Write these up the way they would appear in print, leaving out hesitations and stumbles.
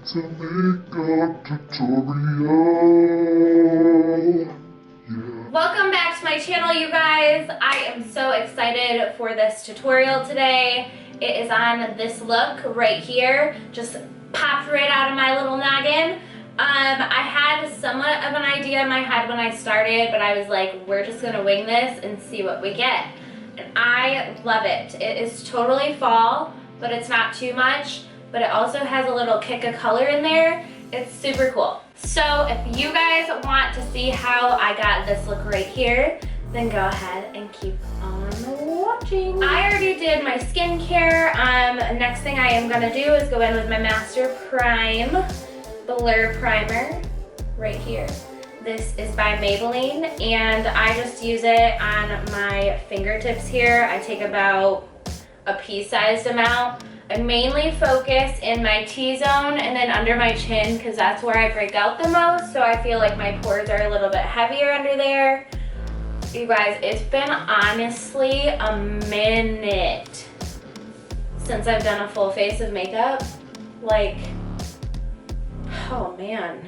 It's a makeup tutorial. Yeah. Welcome back to my channel, you guys. I am so excited for this tutorial today. It is on this look right here. Just popped right out of my little noggin. I had somewhat of an idea in my head when I started, but I was like, we're just gonna wing this and see what we get. And I love it. It is totally fall, but it's not too much. But it also has a little kick of color in there. It's super cool. So if you guys want to see how I got this look right here, then go ahead and keep on watching. I already did my skincare. Next thing I am gonna do is go in with my Master Prime Blur Primer right here. This is by Maybelline, and I just use it on my fingertips here. I take about a pea-sized amount. I mainly focus in my T-zone and then under my chin because that's where I break out the most, so I feel like my pores are a little bit heavier under there. You guys, it's been honestly a minute since I've done a full face of makeup. Like, oh man.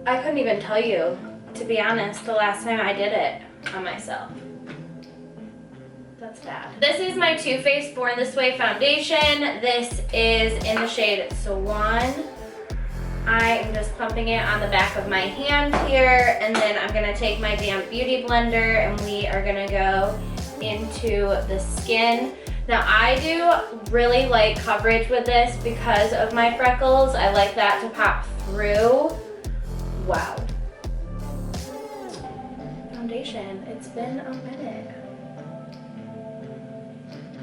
I couldn't even tell you, to be honest, the last time I did it on myself. That's bad. This is my Too Faced Born This Way foundation. This is in the shade Swan. I am just pumping it on the back of my hand here, and then I'm gonna take my damp beauty blender and we are gonna go into the skin. Now I do really light coverage with this because of my freckles. I like that to pop through. Wow. Foundation, it's been a minute.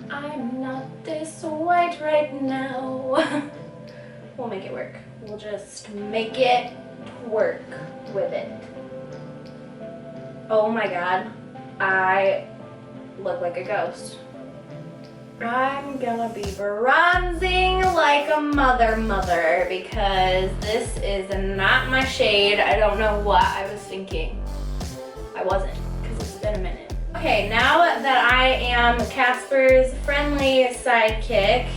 I'm not this white right now. We'll make it work. We'll just make it work with it. Oh my God, I look like a ghost. I'm gonna be bronzing like a mother because this is not my shade. I don't know what I was thinking. I wasn't, because it's been a minute. Okay, now that I am Casper's friendly sidekick,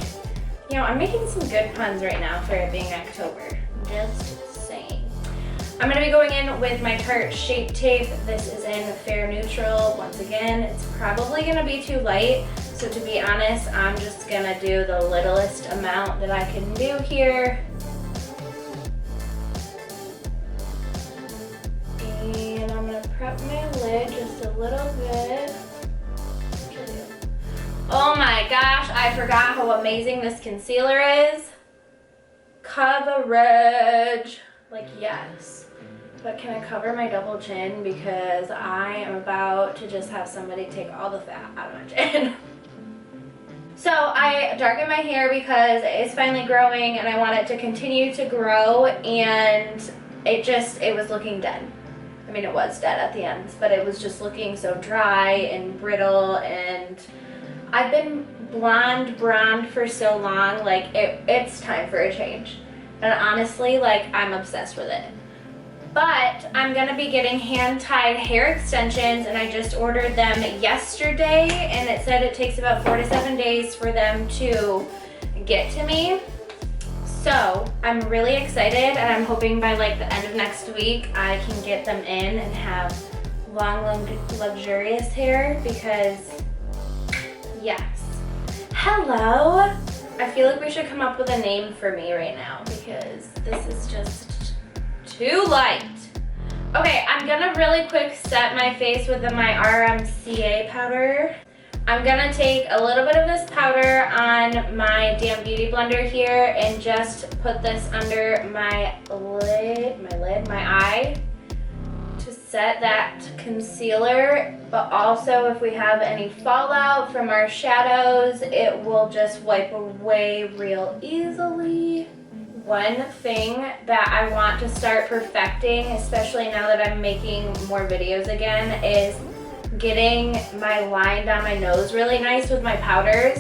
you know, I'm making some good puns right now for it being October. Just saying. I'm gonna be going in with my Tarte Shape Tape. This is in Fair Neutral. Once again, it's probably gonna be too light. So to be honest, I'm just gonna do the littlest amount that I can do here. And I'm gonna prep my lid just a little bit. Oh my gosh, I forgot how amazing this concealer is. Coverage. Like, yes. But can I cover my double chin because I am about to just have somebody take all the fat out of my chin. So I darkened my hair because it's finally growing and I want it to continue to grow, and it was looking dead. I mean, it was dead at the ends, but it was just looking so dry and brittle, and I've been blonde for so long, like it's time for a change. And honestly, like, I'm obsessed with it. But I'm gonna be getting hand-tied hair extensions, and I just ordered them yesterday, and it said it takes about 4 to 7 days for them to get to me. So I'm really excited, and I'm hoping by like the end of next week I can get them in and have long, luxurious hair because, yes. Hello. I feel like we should come up with a name for me right now because this is just too light. Okay, I'm gonna really quick set my face with my RMCA powder. I'm gonna take a little bit of this powder on my damp beauty blender here and just put this under my eye to set that concealer. But also, if we have any fallout from our shadows, it will just wipe away real easily. One thing that I want to start perfecting, especially now that I'm making more videos again, is getting my line down my nose really nice with my powders.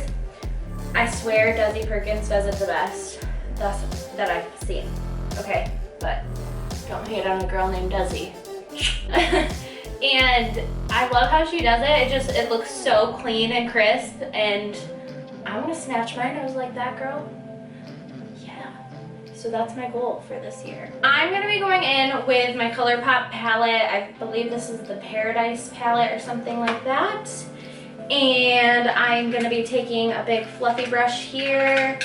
I swear Dezi Perkins does it the best that I've seen. Okay, but don't hate on a girl named Dezi. And I love how she does it. It looks so clean and crisp, and I want to snatch my nose like that girl. Yeah. So that's my goal for this year. I'm gonna be going in with my ColourPop palette. I believe this is the Paradise palette or something like that. And I'm gonna be taking a big fluffy brush here.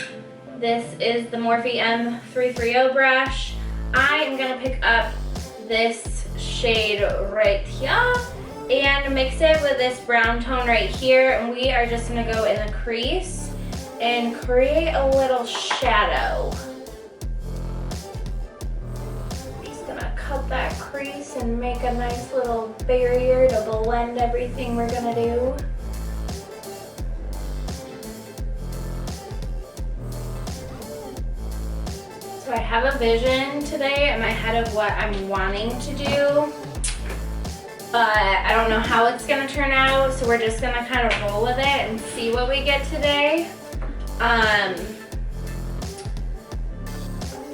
This is the Morphe M330 brush. I am gonna pick up this shade right here and mix it with this brown tone right here. And we are just gonna go in the crease and create a little shadow. Cut that crease and make a nice little barrier to blend everything we're gonna do. So I have a vision today in my head of what I'm wanting to do, but I don't know how it's gonna turn out, so we're just gonna kind of roll with it and see what we get today.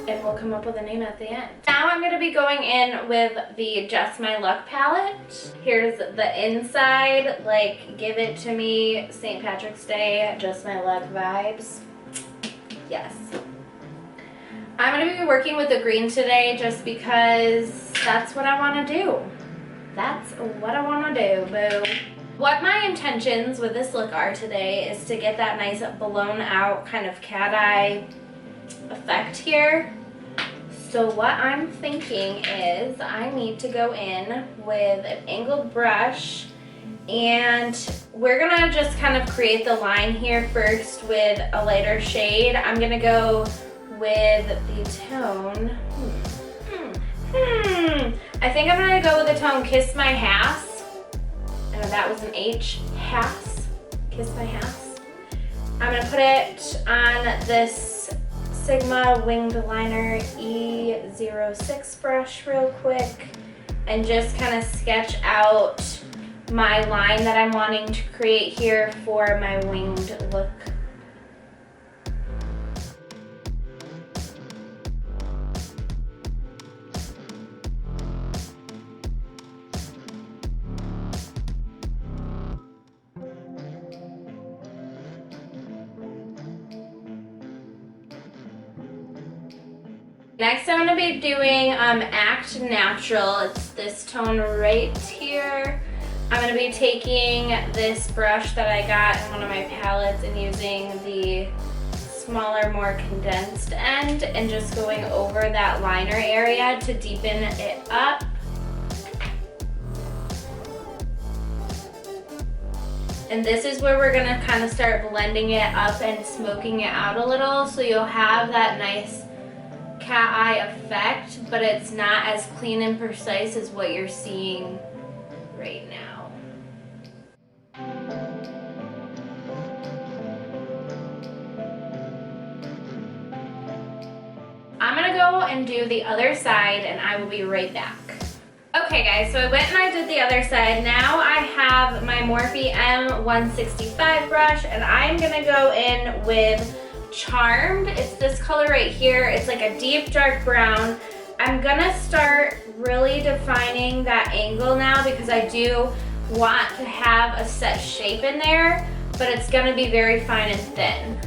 And we'll come up with a name at the end. Now I'm gonna be going in with the Just My Luck palette. Here's the inside, like give it to me, St. Patrick's Day, Just My Luck vibes. Yes. I'm gonna be working with the green today just because that's what I wanna do. That's what I wanna do, boo. What my intentions with this look are today is to get that nice blown out kind of cat eye effect here. So what I'm thinking is I need to go in with an angled brush, and we're gonna just kind of create the line here first with a lighter shade. I'm gonna go with the tone, I think I'm gonna go with the tone Kiss My Ass. I know that was an H, Hass, Kiss My Ass. I'm gonna put it on this Sigma Winged Liner E06 brush real quick and just kind of sketch out my line that I'm wanting to create here for my winged look. Next I'm going to be doing Act Natural. It's this tone right here. I'm going to be taking this brush that I got in one of my palettes and using the smaller, more condensed end and just going over that liner area to deepen it up. And this is where we're going to kind of start blending it up and smoking it out a little, so you'll have that nice cat eye effect, but it's not as clean and precise as what you're seeing right now. I'm gonna go and do the other side and I will be right back. Okay guys, so I went and I did the other side. Now I have my Morphe M165 brush and I'm gonna go in with Charmed. It's this color right here. It's like a deep dark brown. I'm gonna start really defining that angle now because I do want to have a set shape in there, but it's gonna be very fine and thin.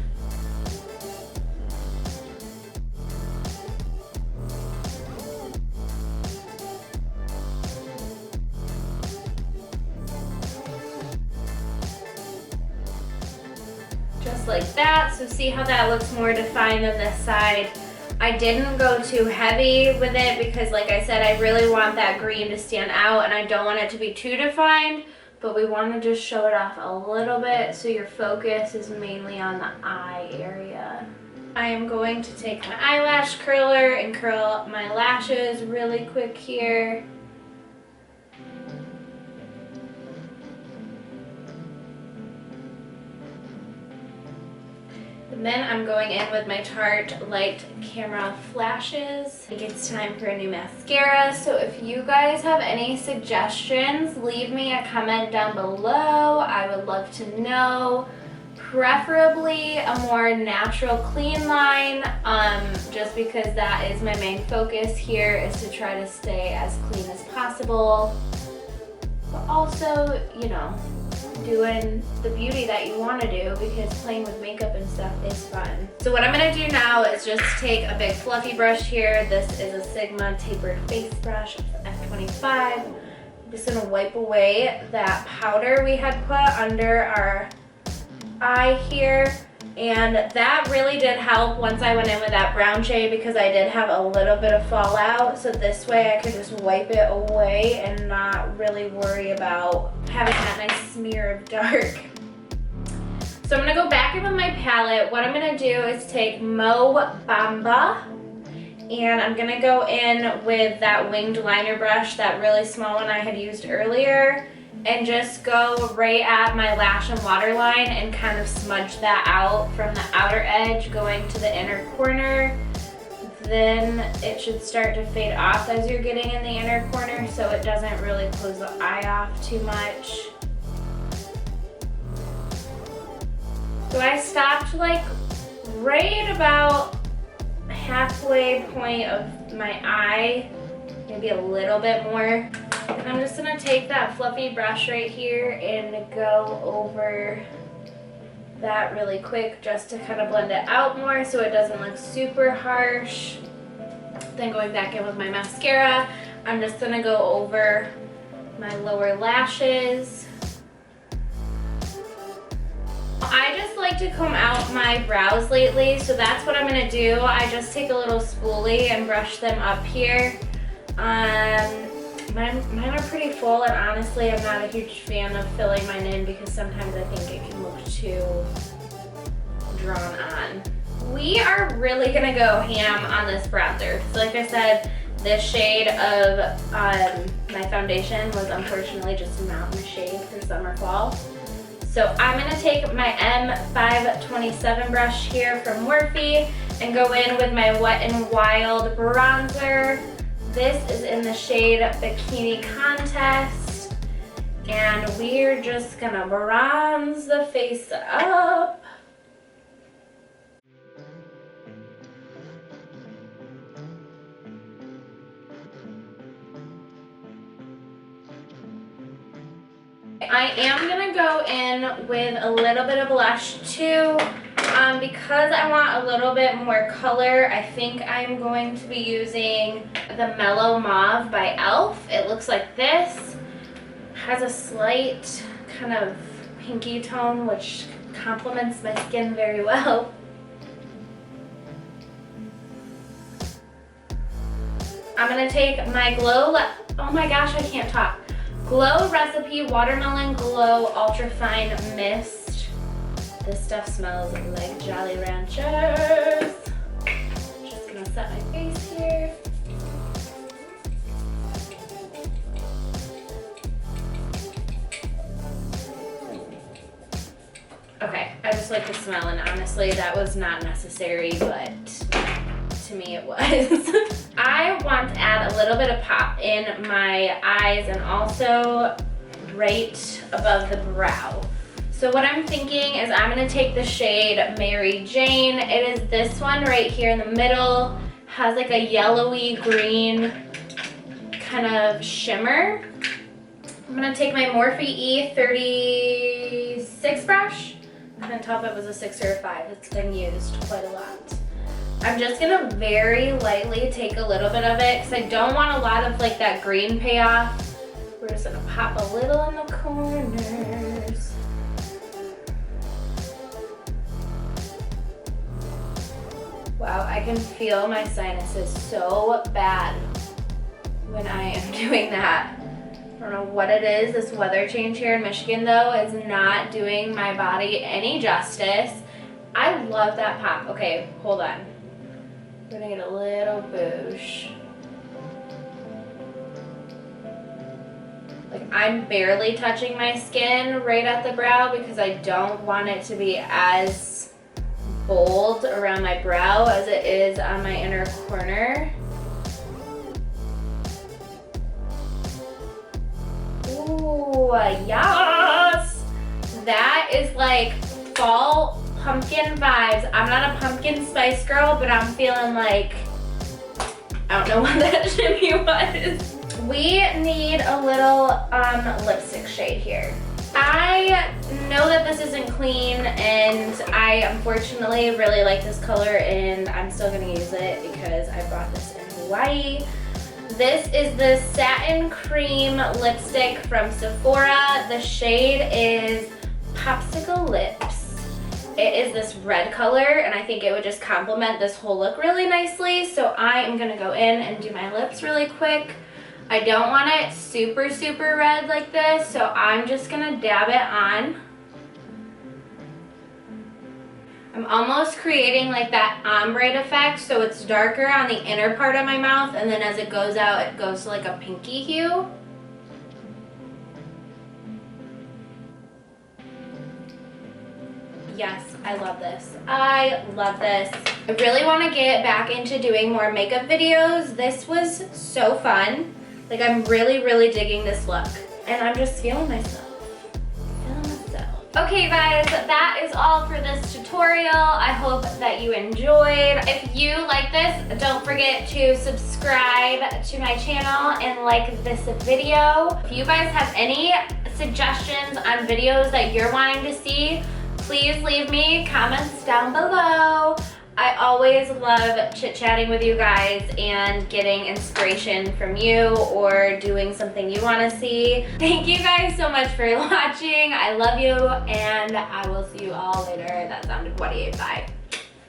Just like that. So see how that looks more defined than this side. I didn't go too heavy with it because like I said, I really want that green to stand out and I don't want it to be too defined, but we want to just show it off a little bit so your focus is mainly on the eye area. I am going to take my eyelash curler and curl my lashes really quick here. And then I'm going in with my Tarte Light Camera Flashes. I think it's time for a new mascara, so if you guys have any suggestions, leave me a comment down below. I would love to know. Preferably a more natural clean line, just because that is my main focus here, is to try to stay as clean as possible. But also, you know, doing the beauty that you want to do, because playing with makeup and stuff is fun. So what I'm going to do now is just take a big fluffy brush here. This is a Sigma tapered face brush, F25. I'm just going to wipe away that powder we had put under our eye here. And that really did help once I went in with that brown shade, because I did have a little bit of fallout. So this way I could just wipe it away and not really worry about having that nice smear of dark. So I'm gonna go back in with my palette. What I'm gonna do is take Mo Bamba, and I'm gonna go in with that winged liner brush, that really small one I had used earlier, and just go right at my lash and waterline and kind of smudge that out from the outer edge going to the inner corner. Then it should start to fade off as you're getting in the inner corner, so it doesn't really close the eye off too much. So I stopped like right about halfway point of my eye, maybe a little bit more. And I'm just gonna take that fluffy brush right here and go over that really quick, just to kind of blend it out more so it doesn't look super harsh. Then going back in with my mascara, I'm just gonna go over my lower lashes. I just like to comb out my brows lately, so that's what I'm gonna do. I just take a little spoolie and brush them up here. Mine are pretty full, and honestly I'm not a huge fan of filling mine in because sometimes I think it can look too drawn on. We are really gonna go ham on this bronzer. So like I said, this shade of my foundation was unfortunately just not my shade for summer fall. So I'm gonna take my M527 brush here from Morphe and go in with my Wet n Wild bronzer. This is in the shade Bikini Contest, and we're just gonna bronze the face up. I am gonna go in with a little bit of blush too. Because I want a little bit more color, I think I'm going to be using the Mellow Mauve by e.l.f. It looks like this. Has a slight kind of pinky tone, which complements my skin very well. I'm gonna take my oh my gosh, I can't talk. Glow Recipe Watermelon Glow Ultra Fine Mist. This stuff smells like Jolly Ranchers. Just gonna set my face here. Okay, I just like the smell, and honestly that was not necessary, but to me it was. I want to add a little bit of pop in my eyes and also right above the brow. So what I'm thinking is I'm gonna take the shade Mary Jane. It is this one right here in the middle. Has like a yellowy green kind of shimmer. I'm gonna take my Morphe E36 brush. I couldn't tell if it was a 6 or a 5. It's been used quite a lot. I'm just gonna very lightly take a little bit of it because I don't want a lot of like that green payoff. We're just gonna pop a little in the corners. Wow, I can feel my sinuses so bad when I am doing that. I don't know what it is. This weather change here in Michigan though is not doing my body any justice. I love that pop. Okay, hold on. We're gonna get a little boosh. Like I'm barely touching my skin right at the brow because I don't want it to be as bold around my brow as it is on my inner corner. Ooh, yes! That is like fall pumpkin vibes. I'm not a pumpkin spice girl, but I'm feeling like, I don't know what that shimmy was. We need a little lipstick shade here. I know that this isn't clean, and I unfortunately really like this color, and I'm still gonna use it because I bought this in Hawaii. This is the Satin Cream lipstick from Sephora. The shade is Popsicle Lips. It is this red color, and I think it would just complement this whole look really nicely. So I am gonna go in and do my lips really quick. I don't want it super, super red like this, so I'm just gonna dab it on. I'm almost creating like that ombre effect, so it's darker on the inner part of my mouth, and then as it goes out, it goes to like a pinky hue. Yes, I love this. I love this. I really want to get back into doing more makeup videos. This was so fun. Like, I'm really, really digging this look. And I'm just feeling myself. Okay guys, that is all for this tutorial. I hope that you enjoyed. If you like this, don't forget to subscribe to my channel and like this video. If you guys have any suggestions on videos that you're wanting to see, please leave me comments down below. I always love chit-chatting with you guys and getting inspiration from you or doing something you want to see. Thank you guys so much for watching. I love you, and I will see you all later. That sounded 28. Bye.